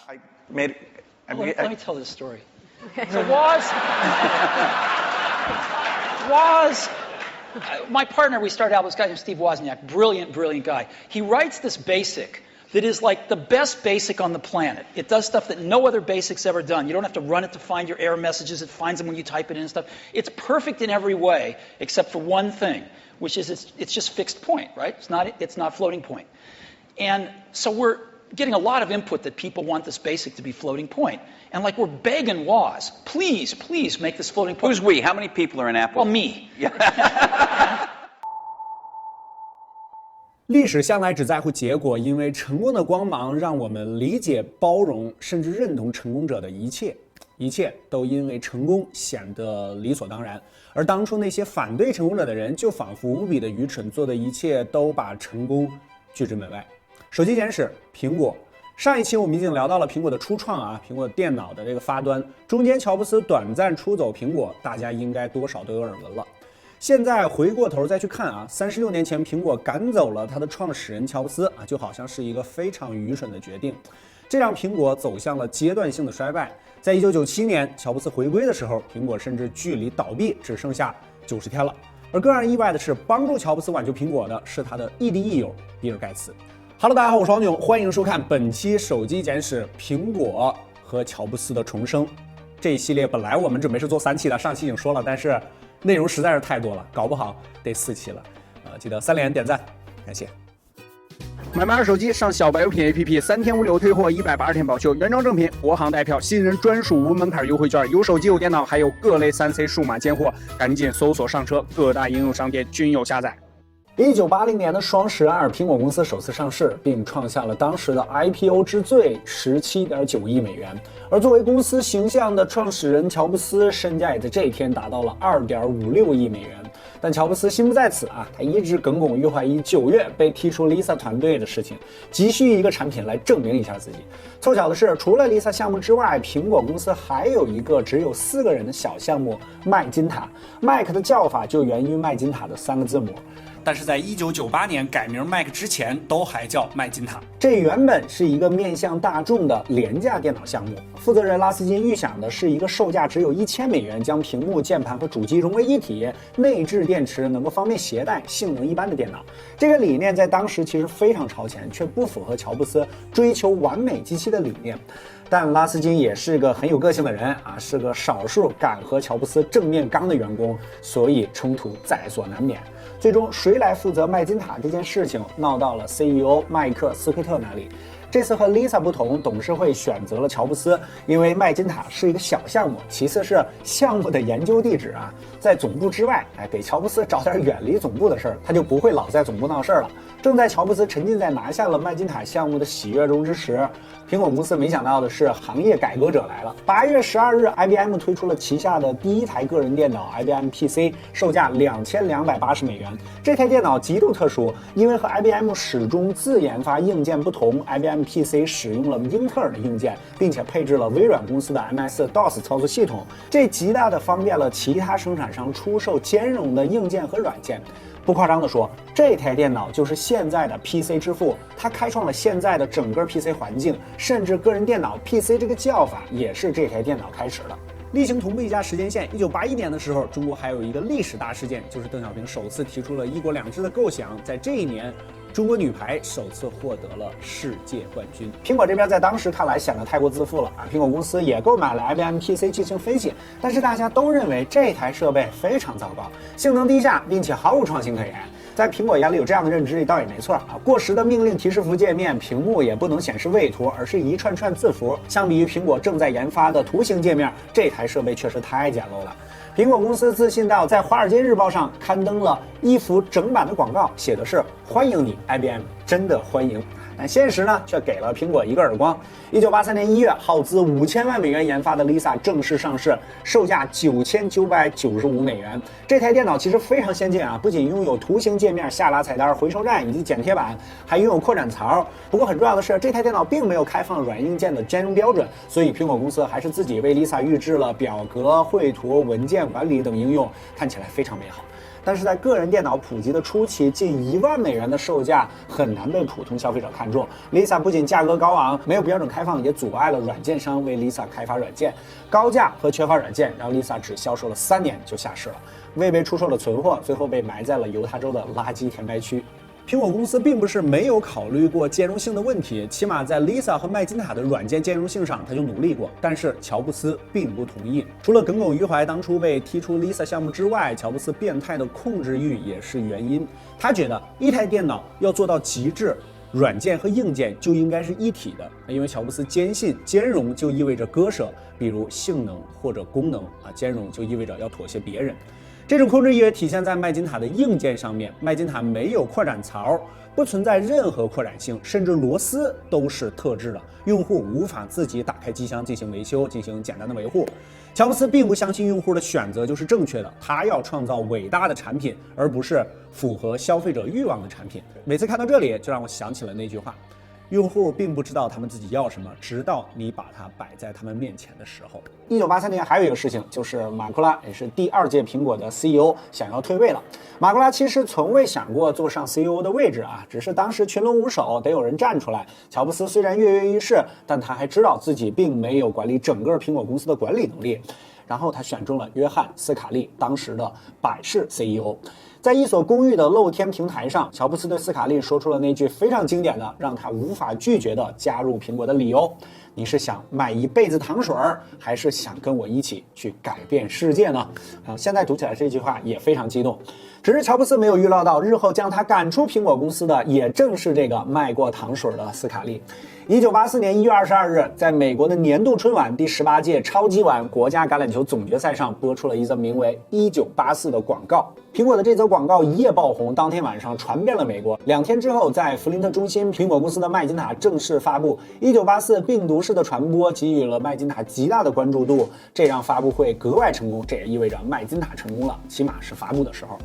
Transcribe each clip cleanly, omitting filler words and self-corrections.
I made. Let me tell this story. Okay. So my partner, we started out with this guy named Steve Wozniak, brilliant guy. He writes this basic that is like the best basic on the planet. It does stuff that no other basic's ever done. You don't have to run it to find your error messages. It finds them when you type it in and stuff. It's perfect in every way except for one thing, which is it's just fixed point, right? It's not floating point. And so we're getting a lot of input that people want this basic to be floating point. And like we're begging Woz, please make this floating point. Who's we? How many people are in Apple? Well, me. Yeah. 历史向来只在乎结果，因为成功的光芒让我们理解、包容，甚至认同成功者的一切。一切都因为成功显得理所当然，而当初那些反对成功者的人，就仿佛无比的愚蠢，做的一切都把成功拒之门外。手机简史，苹果。上一期我们已经聊到了苹果的初创啊，苹果电脑的这个发端，中间乔布斯短暂出走苹果，大家应该多少都有耳闻了。现在回过头再去看啊，36年前苹果赶走了他的创始人乔布斯啊，就好像是一个非常愚蠢的决定，这让苹果走向了阶段性的衰败。在1997年乔布斯回归的时候，苹果甚至距离倒闭只剩下90天了。而更让人意外的是，帮助乔布斯挽救苹果的是他的亦敌亦友比尔盖茨。Hello， 大家好，我是王炯，欢迎收看本期手机简史：苹果和乔布斯的重生。这一系列本来我们准备是做3期的，上期已经说了，但是内容实在是太多了，搞不好得4期了。记得3连点赞，感谢。买卖二手机上小白有品 APP，3天无理由退货，180天保修，原装正品，国行带票，新人专属无门槛优惠券，有手机有电脑，还有各类3C 数码兼货，赶紧搜索上车，各大应用商店均有下载。1980年的双12，苹果公司首次上市，并创下了当时的 IPO 之最，17.9亿美元。而作为公司形象的创始人乔布斯，身价也在这一天达到了2.56亿美元。但乔布斯心不在此啊，他一直耿耿于怀于9月被踢出 Lisa 团队的事情，急需一个产品来证明一下自己。凑巧的是，除了 Lisa 项目之外，苹果公司还有一个只有4个人的小项目麦金塔。Mac 的叫法就源于麦金塔的3个字母。但是在1998年改名 Mac 之前，都还叫麦金塔。这原本是一个面向大众的廉价电脑项目，负责人拉斯金预想的是一个售价只有1000美元，将屏幕、键盘和主机融为一体，内置电池，能够方便携带，性能一般的电脑。这个理念在当时其实非常超前，却不符合乔布斯追求完美机器的理念。但拉斯金也是个很有个性的人啊，是个少数敢和乔布斯正面刚的员工，所以冲突在所难免。最终谁来负责麦金塔这件事情，闹到了 CEO 麦克斯奎特那里。这次和 Lisa 不同，董事会选择了乔布斯，因为麦金塔是一个小项目，其次是项目的研究地址啊在总部之外，给乔布斯找点远离总部的事儿，他就不会老在总部闹事儿了。正在乔布斯沉浸在拿下了麦金塔项目的喜悦中之时，苹果公司没想到的是，行业改革者来了。8月12日 ，IBM 推出了旗下的第一台个人电脑 IBM PC， 售价2280美元。这台电脑极度特殊，因为和 IBM 始终自研发硬件不同 ，IBM PC 使用了英特尔的硬件，并且配置了微软公司的 MS-DOS 操作系统，这极大的方便了其他生产商出售兼容的硬件和软件。不夸张地说，这台电脑就是现在的 PC 之父，它开创了现在的整个 PC 环境，甚至个人电脑 PC 这个叫法也是这台电脑开始的。例行同步一下时间线，1981年的时候，中国还有一个历史大事件，就是邓小平首次提出了一国两制的构想。在这一年，中国女排首次获得了世界冠军。苹果这边在当时看来显得太过自负了啊！苹果公司也购买了 IBM PC 进行分析，但是大家都认为这台设备非常糟糕，性能低下，并且毫无创新可言。在苹果眼里有这样的认知倒也没错啊，过时的命令提示符界面，屏幕也不能显示位图，而是一串串字符。相比于苹果正在研发的图形界面，这台设备确实太简陋了。苹果公司自信到在《华尔街日报》上刊登了一幅整版的广告，写的是“欢迎你 IBM， 真的欢迎”。但现实呢，却给了苹果一个耳光。1983年1月，耗资5000万美元研发的 Lisa 正式上市，售价9995美元。这台电脑其实非常先进啊，不仅拥有图形界面、下拉菜单、回收站以及剪贴板，还拥有扩展槽。不过很重要的是，这台电脑并没有开放软硬件的兼容标准，所以苹果公司还是自己为 Lisa 预制了表格、绘图、文件管理等应用，看起来非常美好。但是在个人电脑普及的初期，近$10,000的售价很难被普通消费者看中。Lisa 不仅价格高昂，没有标准开放，也阻碍了软件商为 Lisa 开发软件。高价和缺乏软件让 Lisa 只销售了3年就下市了，未被出售的存货最后被埋在了犹他州的垃圾填埋区。苹果公司并不是没有考虑过兼容性的问题，起码在 Lisa 和麦金塔的软件兼容性上，他就努力过。但是乔布斯并不同意，除了耿耿于怀当初被踢出 Lisa 项目之外，乔布斯变态的控制欲也是原因。他觉得一台电脑要做到极致，软件和硬件就应该是一体的，因为乔布斯坚信兼容就意味着割舍，比如性能或者功能兼容就意味着要妥协别人。这种控制也体现在麦金塔的硬件上面，麦金塔没有扩展槽，不存在任何扩展性，甚至螺丝都是特制的，用户无法自己打开机箱进行维修，进行简单的维护。乔布斯并不相信用户的选择就是正确的，他要创造伟大的产品，而不是符合消费者欲望的产品。每次看到这里，就让我想起了那句话：用户并不知道他们自己要什么，直到你把它摆在他们面前的时候。1983年还有一个事情，就是马库拉，也是第2届苹果的 CEO 想要退位了。马库拉其实从未想过坐上 CEO 的位置只是当时群龙无首，得有人站出来。乔布斯虽然跃跃欲试，但他还知道自己并没有管理整个苹果公司的管理能力。然后他选中了约翰·斯卡利，当时的百事 CEO。在一所公寓的露天平台上，乔布斯对斯卡利说出了那句非常经典的，让他无法拒绝的加入苹果的理由：你是想买一辈子糖水，还是想跟我一起去改变世界呢？现在读起来这句话也非常激动。只是乔布斯没有预料到，日后将他赶出苹果公司的，也正是这个卖过糖水的斯卡利。1984年1月22日，在美国的年度春晚第18届超级碗国家橄榄球总决赛上，播出了一则名为《1984》的广告。苹果的这则广告一夜爆红，当天晚上传遍了美国。2天之后，在弗林特中心，苹果公司的麦金塔正式发布。1984病毒式的传播给予了麦金塔极大的关注度，这让发布会格外成功。这也意味着麦金塔成功了，起码是发布的时候。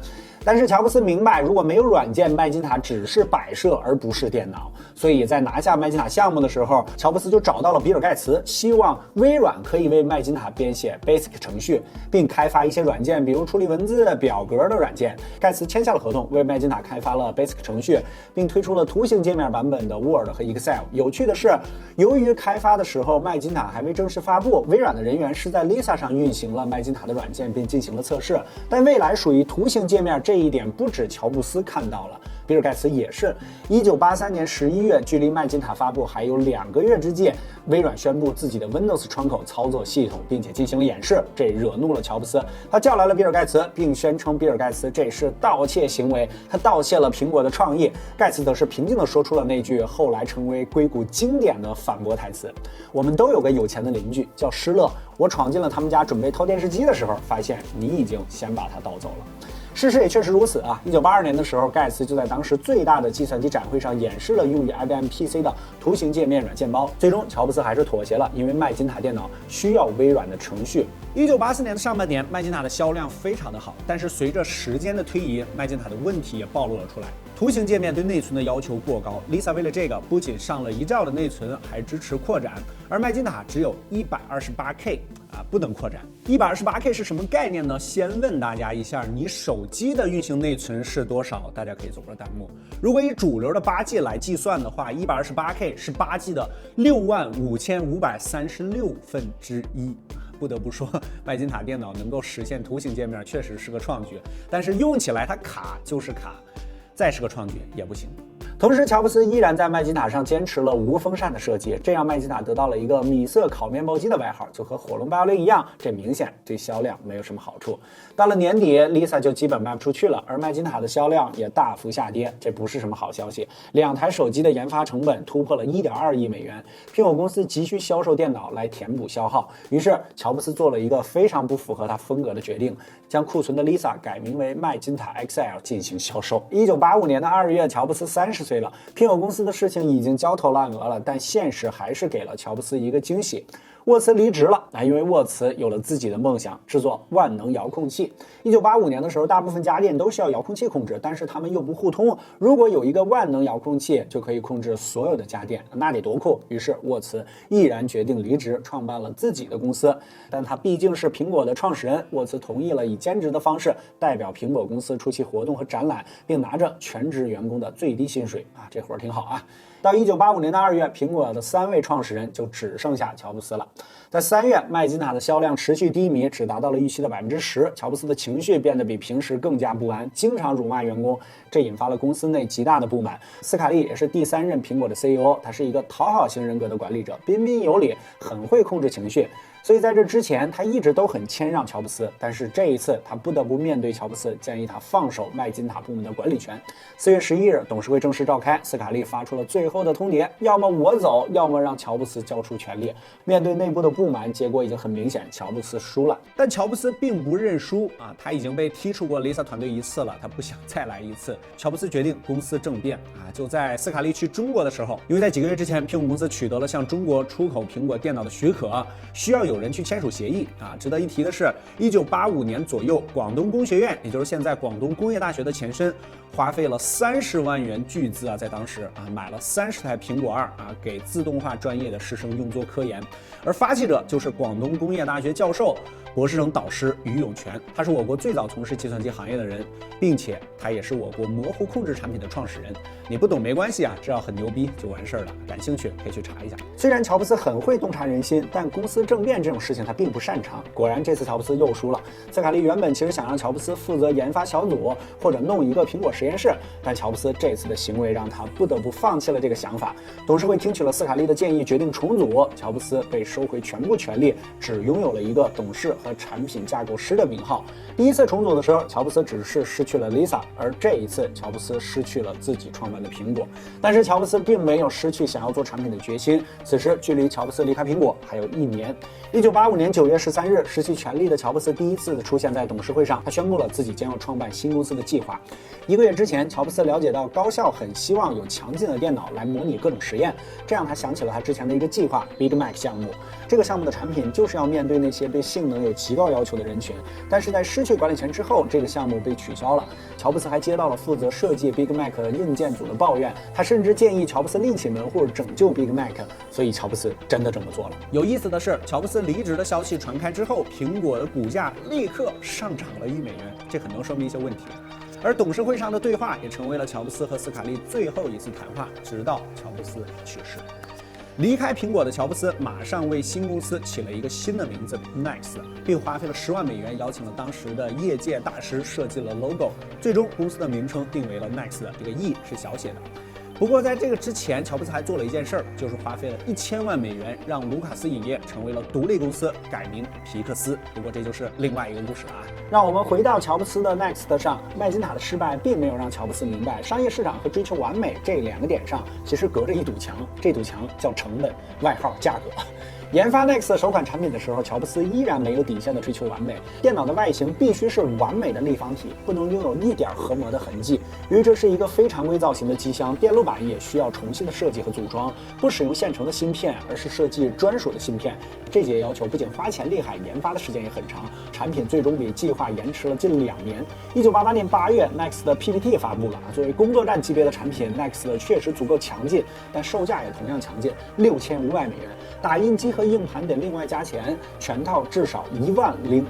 但是乔布斯明白，如果没有软件，麦金塔只是摆设而不是电脑。所以在拿下麦金塔项目的时候，乔布斯就找到了比尔盖茨，希望微软可以为麦金塔编写 Basic 程序，并开发一些软件，比如处理文字、表格的软件。盖茨签下了合同，为麦金塔开发了 Basic 程序，并推出了图形界面版本的 Word 和 Excel。有趣的是，由于开发的时候麦金塔还未正式发布，微软的人员是在 Lisa 上运行了麦金塔的软件，并进行了测试。但未来属于图形界面这一点，不止乔布斯看到了，比尔盖茨也是。1983年11月，距离麦金塔发布还有2个月之际，微软宣布自己的 Windows 窗口操作系统，并且进行了演示，这惹怒了乔布斯。他叫来了比尔盖茨，并宣称比尔盖茨这是盗窃行为，他盗窃了苹果的创意。盖茨则是平静地说出了那句后来成为硅谷经典的反驳台词：我们都有个有钱的邻居叫施乐，我闯进了他们家准备偷电视机的时候，发现你已经先把它盗走了。事实也确实如此1982年的时候，盖茨就在当时最大的计算机展会上演示了用于 IBM PC 的图形界面软件包。最终乔布斯还是妥协了，因为麦金塔电脑需要微软的程序。1984年的上半年，麦金塔的销量非常的好，但是随着时间的推移，麦金塔的问题也暴露了出来。图形界面对内存的要求过高 ，Lisa 为了这个不仅上了1兆的内存，还支持扩展，而麦金塔只有128K。不能扩展。128K 是什么概念呢？先问大家一下，你手机的运行内存是多少？大家可以走个弹幕。如果以主流的8G 来计算的话，128K 是8G 的65536分之一。不得不说，麦金塔电脑能够实现图形界面，确实是个创举。但是用起来它卡就是卡，再是个创举也不行。同时，乔布斯依然在麦金塔上坚持了无风扇的设计，这让麦金塔得到了一个米色烤面包机的外号，就和火龙860一样，这明显对销量没有什么好处。到了年底 ，Lisa 就基本卖不出去了，而麦金塔的销量也大幅下跌，这不是什么好消息。2台手机的研发成本突破了1.2亿美元，苹果公司急需销售电脑来填补消耗，于是乔布斯做了一个非常不符合他风格的决定，将库存的 Lisa 改名为麦金塔 XL 进行销售。1985年的2月，乔布斯30岁了，苹果公司的事情已经焦头烂额了，但现实还是给了乔布斯一个惊喜。沃茨离职了，因为沃茨有了自己的梦想，制作万能遥控器。1985年的时候，大部分家电都需要遥控器控制，但是它们又不互通。如果有一个万能遥控器，就可以控制所有的家电，那得多酷！于是沃茨毅然决定离职，创办了自己的公司。但他毕竟是苹果的创始人，沃茨同意了以兼职的方式代表苹果公司出席活动和展览，并拿着全职员工的最低薪水这活儿挺好啊。到1985年的2月，苹果的3位创始人就只剩下乔布斯了。在3月，麦金塔的销量持续低迷，只达到了预期的10%。乔布斯的情绪变得比平时更加不安，经常辱骂员工，这引发了公司内极大的不满。斯卡利也是第3任苹果的 CEO， 他是一个讨好型人格的管理者，彬彬有礼，很会控制情绪。所以在这之前，他一直都很谦让乔布斯，但是这一次他不得不面对乔布斯，建议他放手麦金塔部门的管理权。4月11日，董事会正式召开，斯卡利发出了最后的通牒：要么我走，要么让乔布斯交出权力。面对内部的不满，结果已经很明显，乔布斯输了。但乔布斯并不认输他已经被踢出过 Lisa 团队1次了，他不想再来1次。乔布斯决定公司政变就在斯卡利去中国的时候，因为在几个月之前，苹果公司取得了向中国出口苹果电脑的许可，需要有人去签署协议值得一提的是，1985年左右，广东工学院，也就是现在广东工业大学的前身，花费了30万元巨资在当时买了30台苹果2给自动化专业的师生用作科研，而发起者就是广东工业大学教授、博士生导师于永泉，他是我国最早从事计算机行业的人，并且他也是我国模糊控制产品的创始人。你不懂没关系只要很牛逼就完事儿了。感兴趣可以去查一下。虽然乔布斯很会洞察人心，但公司政变这种事情他并不擅长。果然这次乔布斯又输了。斯卡利原本其实想让乔布斯负责研发小组，或者弄一个苹果实验室，但乔布斯这次的行为让他不得不放弃了这个想法。董事会听取了斯卡利的建议，决定重组，乔布斯被收回全部权力，只拥有了一个董事和产品架构师的名号。第一次重组的时候，乔布斯只是失去了 Lisa， 而这一次乔布斯失去了自己创办的苹果。但是乔布斯并没有失去想要做产品的决心。此时距离乔布斯离开苹果还有1年。1985年9月13日，失去权力的乔布斯第一次出现在董事会上，他宣布了自己将要创办新公司的计划。1个月之前，乔布斯了解到高校很希望有强劲的电脑来模拟各种实验，这让他想起了他之前的一个计划 Big Mac 项目。这个项目的产品就是要面对那些对性能有极高要求的人群，但是在失去管理权之后，这个项目被取消了。乔布斯还接到了负责设计 Big Mac 硬件组的抱怨，他甚至建议乔布斯另起门户拯救 Big Mac， 所以乔布斯真的这么做了。有意思的是，乔布斯离职的消息传开之后，苹果的股价立刻上涨了$1，这很能说明一些问题。而董事会上的对话也成为了乔布斯和斯卡利最后一次谈话，直到乔布斯去世。离开苹果的乔布斯马上为新公司起了一个新的名字 Next， 并花费了$10万邀请了当时的业界大师设计了 logo， 最终公司的名称定为了 Next， 这个 E 是小写的。不过在这个之前，乔布斯还做了一件事儿，就是花费了$1000万让卢卡斯影业成为了独立公司，改名皮克斯。不过这就是另外一个故事了让我们回到乔布斯的 Next 上，麦金塔的失败并没有让乔布斯明白，商业市场和追求完美这2个点上其实隔着一堵墙，这堵墙叫成本，外号价格。研发 Next 首款产品的时候，乔布斯依然没有底线的追求完美。电脑的外形必须是完美的立方体，不能拥有一点合模的痕迹。由于这是一个非常规造型的机箱，电路板也需要重新的设计和组装，不使用现成的芯片，而是设计专属的芯片。这些要求不仅花钱厉害，研发的时间也很长，产品最终比计划延迟了近2年。1988年8月 ，Next 的 PPT 发布了。作为工作站级别的产品 ，Next 确实足够强劲，但售价也同样强劲，$6500。打印机和硬盘得另外加钱，全套至少$10500，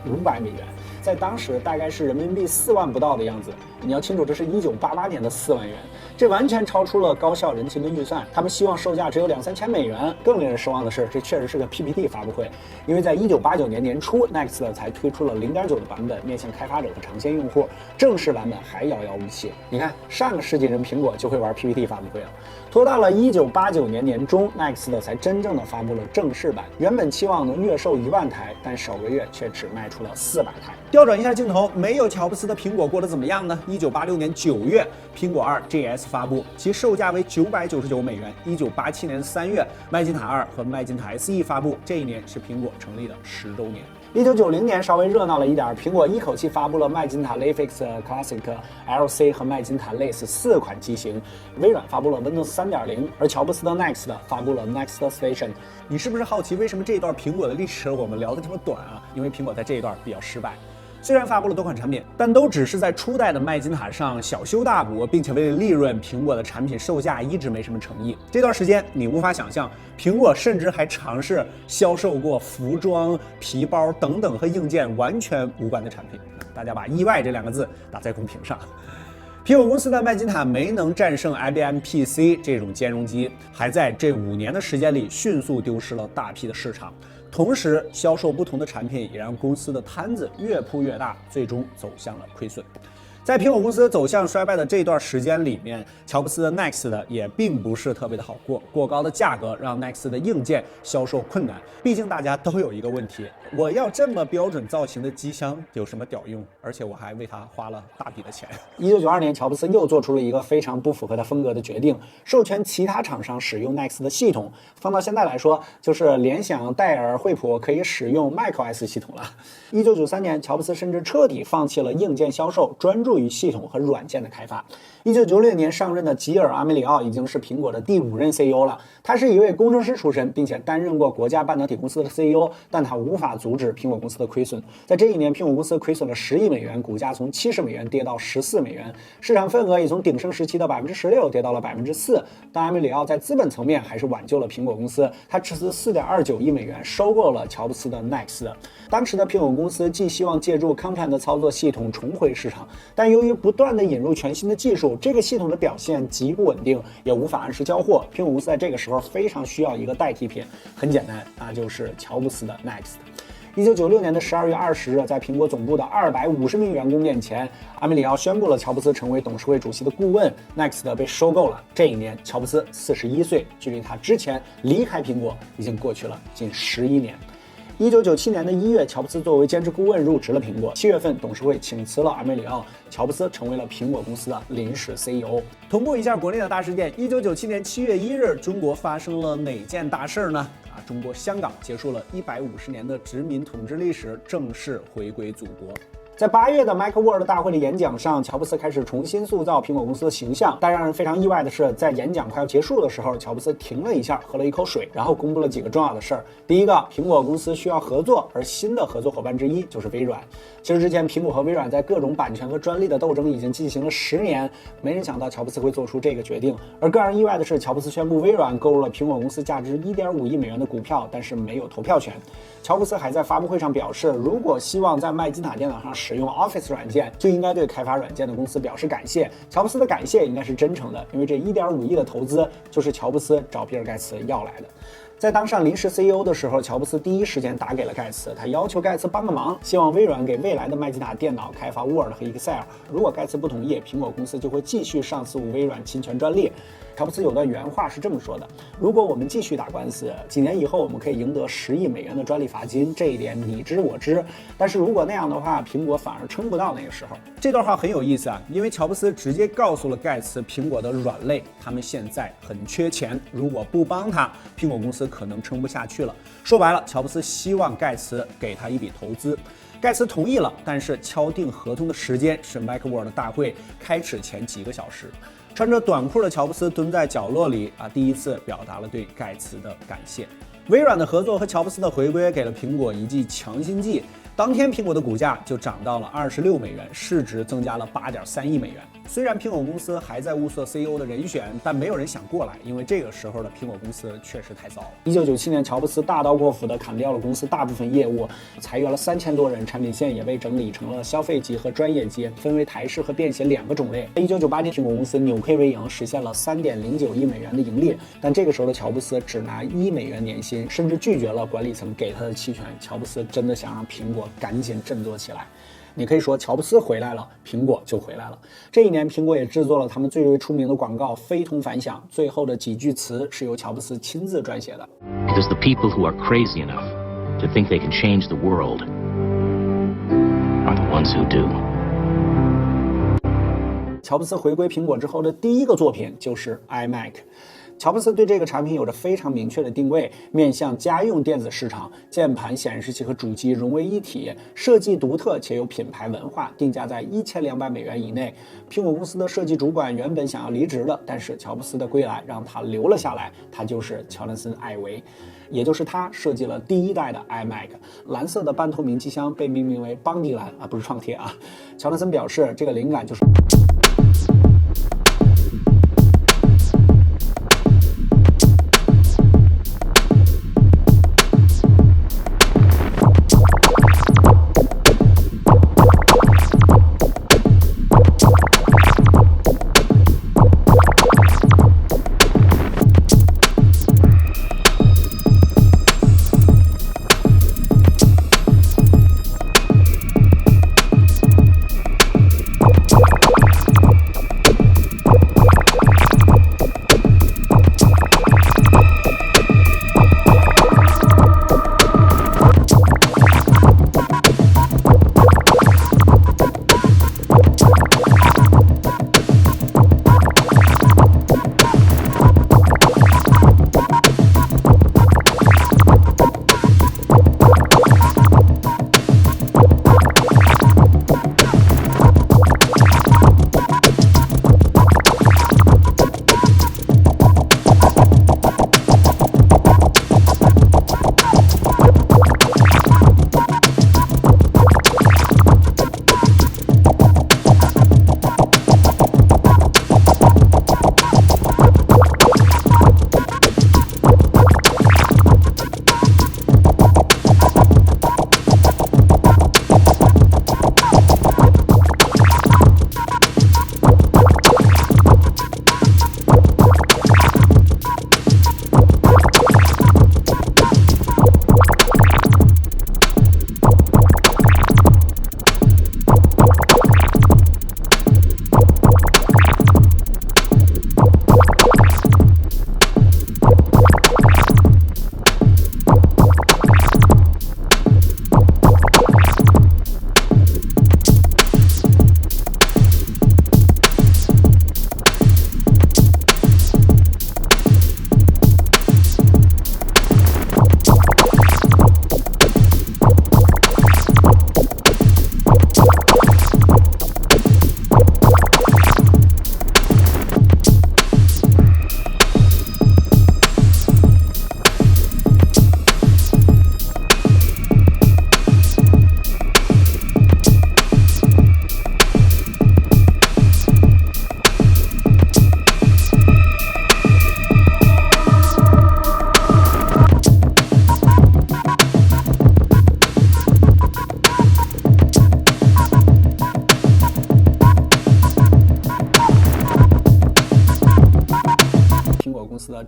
在当时大概是人民币4万不到的样子。你要清楚，这是1988年的4万元，这完全超出了高校人勤的预算。他们希望售价只有$2000-3000。更令人失望的是，这确实是个 PPT 发布会，因为在1989年年初 ，Next 才推出了0.9的版本，面向开发者和长线用户，正式版本还遥遥无期。你看，上个世纪人苹果就会玩 PPT 发布会了。拖到了1989年年中 ，Next 才真正的发布了正式版。原本期望能月售1万台，但首个月却只卖出了400台。调转一下镜头，没有乔布斯的苹果过得怎么样呢？1986年9月，苹果2 GS 发布，其售价为999美元。1987年3月，麦金塔2和麦金塔 SE 发布，这一年是苹果成立的10周年。1990年稍微热闹了一点，苹果一口气发布了麦金塔 Leafix Classic、LC 和麦金塔 Lace 4款机型。微软发布了 Windows 3.0，而乔布斯的 Next 发布了 Next Station。你是不是好奇为什么这一段苹果的历史我们聊得这么短啊？因为苹果在这一段比较失败。虽然发布了多款产品，但都只是在初代的麦金塔上小修大补，并且为了利润，苹果的产品售价一直没什么诚意。这段时间你无法想象，苹果甚至还尝试销售过服装、皮包等等和硬件完全无关的产品。大家把意外这2个字打在公屏上。苹果公司的麦金塔没能战胜 IBM PC 这种兼容机，还在这5年的时间里迅速丢失了大批的市场。同时，销售不同的产品也让公司的摊子越铺越大，最终走向了亏损。在苹果公司走向衰败的这段时间里面，乔布斯的 Next 也并不是特别的好过，过高的价格让 Next 的硬件销售困难。毕竟大家都有一个问题，我要这么标准造型的机箱有什么屌用？而且我还为它花了大笔的钱。1992年，乔布斯又做出了一个非常不符合他风格的决定，授权其他厂商使用 Next 的系统。放到现在来说，就是联想、戴尔、惠普可以使用 macOS 系统了。1993年，乔布斯甚至彻底放弃了硬件销售，专注于系统和软件的开发。1996年上任的吉尔·阿梅里奥已经是苹果的第5任 CEO 了。他是一位工程师出身，并且担任过国家半导体公司的 CEO， 但他无法阻止苹果公司的亏损。在这一年，苹果公司亏损了10亿美元，股价从70美元跌到14美元，市场份额也从鼎盛时期的16%跌到了4%。但阿梅里奥在资本层面还是挽救了苹果公司，他斥资4.29亿美元收购了乔布斯的 Next。当时的苹果公司既希望借助 Content 的操作系统重回市场，但由于不断的引入全新的技术，这个系统的表现极不稳定，也无法按时交货。苹果公司在这个时候非常需要一个代替品，很简单，那就是乔布斯的 Next。1996年的12月20日，在苹果总部的250名员工面前，阿梅里奥宣布了乔布斯成为董事会主席的顾问 ，Next 被收购了。这一年，乔布斯41岁，距离他之前离开苹果已经过去了近11年。1997年的1月，乔布斯作为兼职顾问入职了苹果。7月份，董事会请辞了阿梅里奥，乔布斯成为了苹果公司的临时 CEO。同步一下国内的大事件：1997年7月1日，中国发生了哪件大事呢？中国香港结束了150年的殖民统治历史，正式回归祖国。在8月的 Macworld 大会的演讲上，乔布斯开始重新塑造苹果公司的形象。但让人非常意外的是，在演讲快要结束的时候，乔布斯停了一下，喝了一口水，然后公布了几个重要的事儿。第一个，苹果公司需要合作，而新的合作伙伴之一就是微软。其实之前苹果和微软在各种版权和专利的斗争已经进行了10年，没人想到乔布斯会做出这个决定。而更让人意外的是，乔布斯宣布微软购入了苹果公司价值1.5亿美元的股票，但是没有投票权。乔布斯还在发布会上表示，如果希望在麦金塔电脑上使用 Office 软件，就应该对开发软件的公司表示感谢。乔布斯的感谢应该是真诚的，因为这1.5亿的投资就是乔布斯找比尔盖茨要来的。在当上临时 CEO 的时候，乔布斯第一时间打给了盖茨，他要求盖茨帮个忙，希望微软给未来的麦金塔电脑开发 Word 和 Excel。如果盖茨不同意，苹果公司就会继续上诉微软侵权专利。乔布斯有段原话是这么说的：如果我们继续打官司，几年以后我们可以赢得10亿美元的专利罚金，这一点你知我知。但是如果那样的话，苹果反而撑不到那个时候。这段话很有意思啊，因为乔布斯直接告诉了盖茨，苹果的软肋，他们现在很缺钱，如果不帮他，苹果公司可能撑不下去了。说白了，乔布斯希望盖茨给他一笔投资。盖茨同意了，但是敲定合同的时间是 Macworld 大会开始前几个小时。穿着短裤的乔布斯蹲在角落里第一次表达了对盖茨的感谢。微软的合作和乔布斯的回归给了苹果一剂强心剂，当天苹果的股价就涨到了26美元，市值增加了8.3亿美元。虽然苹果公司还在物色 CEO 的人选，但没有人想过来，因为这个时候的苹果公司确实太糟。1997年，乔布斯大刀阔斧地砍掉了公司大部分业务，裁员了3000多人，产品线也被整理成了消费级和专业级，分为台式和便携2个种类。1998年，苹果公司扭亏为盈，实现了3.09亿美元的盈利，但这个时候的乔布斯只拿1美元年薪，甚至拒绝了管理层给他的期权。乔布斯真的想让苹果赶紧振作起来。你可以说乔布斯回来了，苹果就回来了。这一年，苹果也制作了他们最为出名的广告，非同凡响。最后的几句词是由乔布斯亲自撰写的。Because the people who are crazy enough to think they can change the world are the ones who do. 乔布斯回归苹果之后的第一个作品就是 iMac。乔布斯对这个产品有着非常明确的定位，面向家用电子市场，键盘、显示器和主机融为一体，设计独特且有品牌文化，定价在$1200以内。苹果公司的设计主管原本想要离职的，但是乔布斯的归来让他留了下来，他就是乔纳森·艾维，也就是他设计了第一代的 iMac。蓝色的半透明机箱被命名为邦迪蓝啊，不是创贴啊。乔纳森表示，这个灵感就是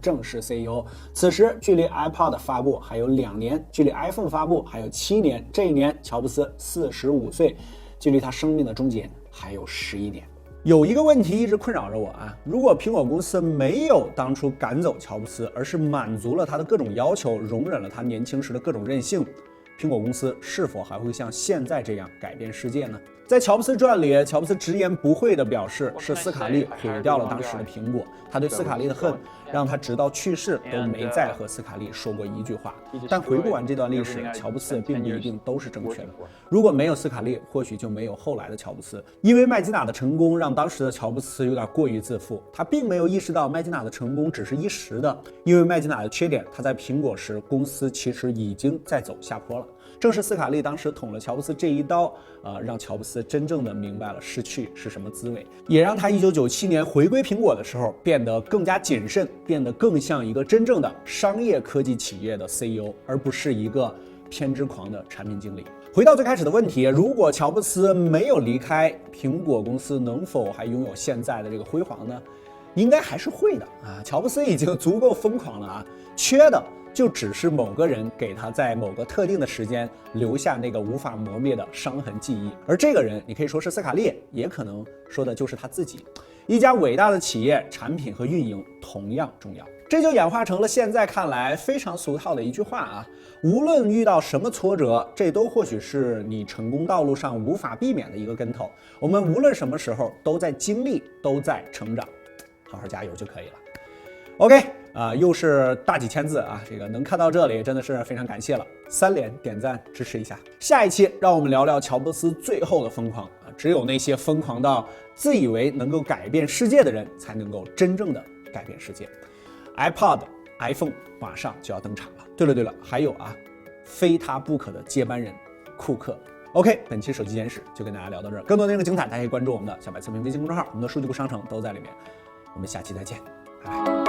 正式 CEO。此时距离 iPod 发布还有2年，距离 iPhone 发布还有7年。这一年，乔布斯45岁，距离他生命的终结还有11年。有一个问题一直困扰着我啊，如果苹果公司没有当初赶走乔布斯，而是满足了他的各种要求，容忍了他年轻时的各种任性，苹果公司是否还会像现在这样改变世界呢？在乔布斯传里，乔布斯直言不讳地表示，是斯卡利毁掉了当时的苹果。他对斯卡利的恨，让他直到去世都没再和斯卡利说过一句话。但回顾完这段历史，乔布斯并不一定都是正确的。如果没有斯卡利，或许就没有后来的乔布斯。因为麦基娜的成功，让当时的乔布斯有点过于自负，他并没有意识到麦基娜的成功只是一时的。因为麦基娜的缺点，他在苹果时，公司其实已经在走下坡了。正是斯卡利当时捅了乔布斯这一刀，让乔布斯真正的明白了失去是什么滋味，也让他1997年回归苹果的时候变得更加谨慎，变得更像一个真正的商业科技企业的 CEO， 而不是一个偏执狂的产品经理。回到最开始的问题，如果乔布斯没有离开苹果公司，能否还拥有现在的这个辉煌呢？应该还是会的啊！乔布斯已经足够疯狂了啊，缺的就只是某个人给他在某个特定的时间留下那个无法磨灭的伤痕记忆，而这个人你可以说是斯卡利，也可能说的就是他自己。一家伟大的企业，产品和运营同样重要。这就演化成了现在看来非常俗套的一句话啊，无论遇到什么挫折，这都或许是你成功道路上无法避免的一个跟头。我们无论什么时候都在经历，都在成长，好好加油就可以了。OK，又是大几千字啊，这个能看到这里真的是非常感谢了，3连点赞支持一下。下一期让我们聊聊乔布斯最后的疯狂啊，只有那些疯狂到自以为能够改变世界的人，才能够真正的改变世界。iPod、iPhone 马上就要登场了。对了，还有啊，非他不可的接班人库克。OK， 本期手机简史就跟大家聊到这儿，更多内容精彩，大家可以关注我们的小白测评微信公众号，我们的数据库商城都在里面。我们下期再见，拜拜。